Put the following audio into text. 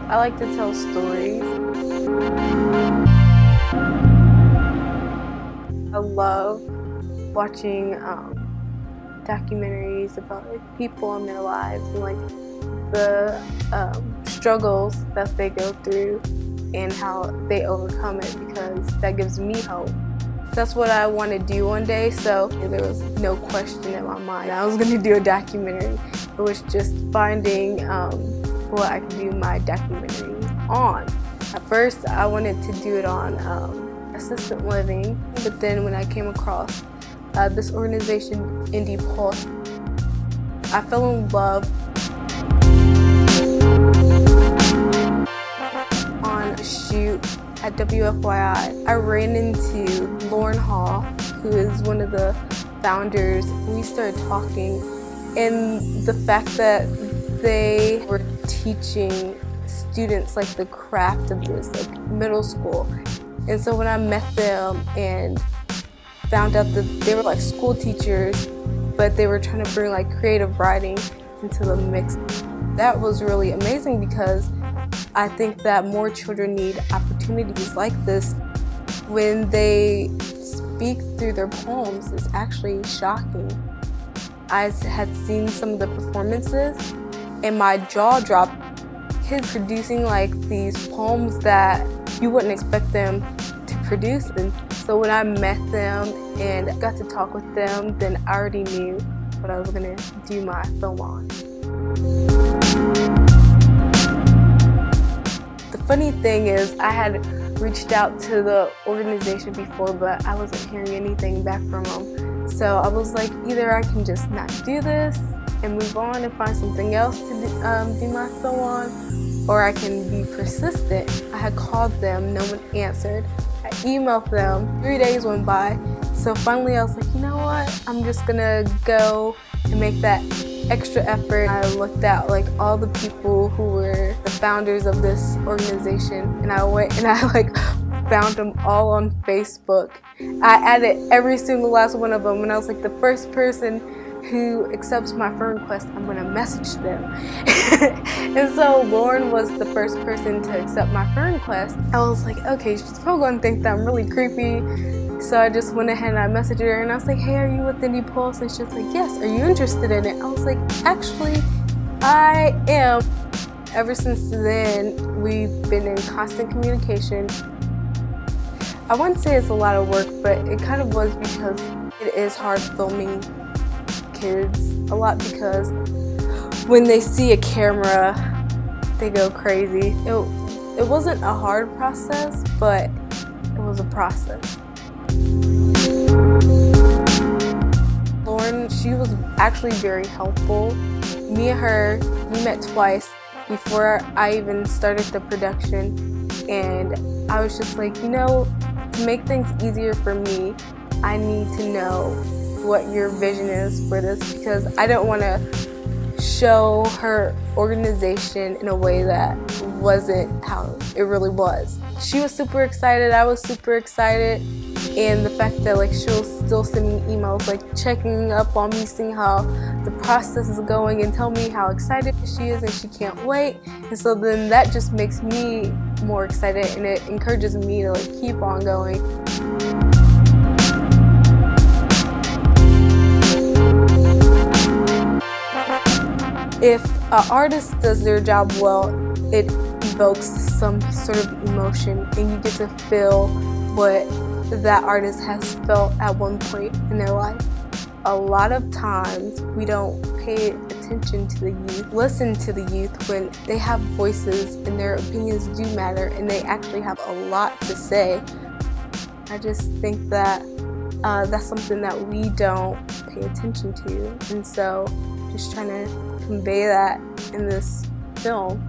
I like to tell stories. I love watching documentaries about like people in their lives and like the struggles that they go through and how they overcome it, because that gives me hope. That's what I want to do one day, so there was no question in my mind I was going to do a documentary. It was just finding what I could do my documentary on. At first I wanted to do it on assisted living, but then when I came across this organization, Indie Pulse, I fell in love. On a shoot at WFYI, I ran into Lauren Hall, who is one of the founders. We started talking, and the fact that they were teaching students like the craft of this, like middle school. And so when I met them and found out that they were like school teachers, but they were trying to bring like creative writing into the mix, that was really amazing, because I think that more children need opportunities like this. When they speak through their poems, it's actually shocking. I had seen some of the performances and my jaw dropped. Kids producing like these poems that you wouldn't expect them to produce. And so when I met them and got to talk with them, then I already knew what I was going to do my film on. The funny thing is, I had reached out to the organization before, but I wasn't hearing anything back from them. So I was like, either I can just not do this and move on and find something else to do my film on, or I can be persistent. I had called them, no one answered. I emailed them, 3 days went by. So finally I was like, you know what? I'm just gonna go and make that extra effort. I looked at like all the people who were the founders of this organization, and I went and I like found them all on Facebook. I added every single last one of them, and I was like, the first person who accepts my friend request, I'm gonna message them. And so Lauren was the first person to accept my friend request. I was like, okay, she's probably gonna think that I'm really creepy. So I just went ahead and I messaged her and I was like, hey, are you with Indie Pulse? And she was like, yes, are you interested in it? I was like, actually, I am. Ever since then, we've been in constant communication. I wouldn't say it's a lot of work, but it kind of was, because it is hard filming kids a lot, because when they see a camera, they go crazy. It wasn't a hard process, but it was a process. Lauren, she was actually very helpful. Me and her, we met twice before I even started the production, and I was just like, you know, to make things easier for me, I need to know what your vision is for this, because I don't want to show her organization in a way that wasn't how it really was. She was super excited, I was super excited, and the fact that like she'll still send me emails like checking up on me, seeing how the process is going, and tell me how excited she is and she can't wait. And so then that just makes me more excited, and it encourages me to like keep on going. If an artist does their job well, it evokes some sort of emotion, and you get to feel what that artist has felt at one point in their life. A lot of times we don't pay attention to the youth, listen to the youth when they have voices and their opinions do matter, and they actually have a lot to say. I just think that that's something that we don't pay attention to, and so just trying to convey that in this film.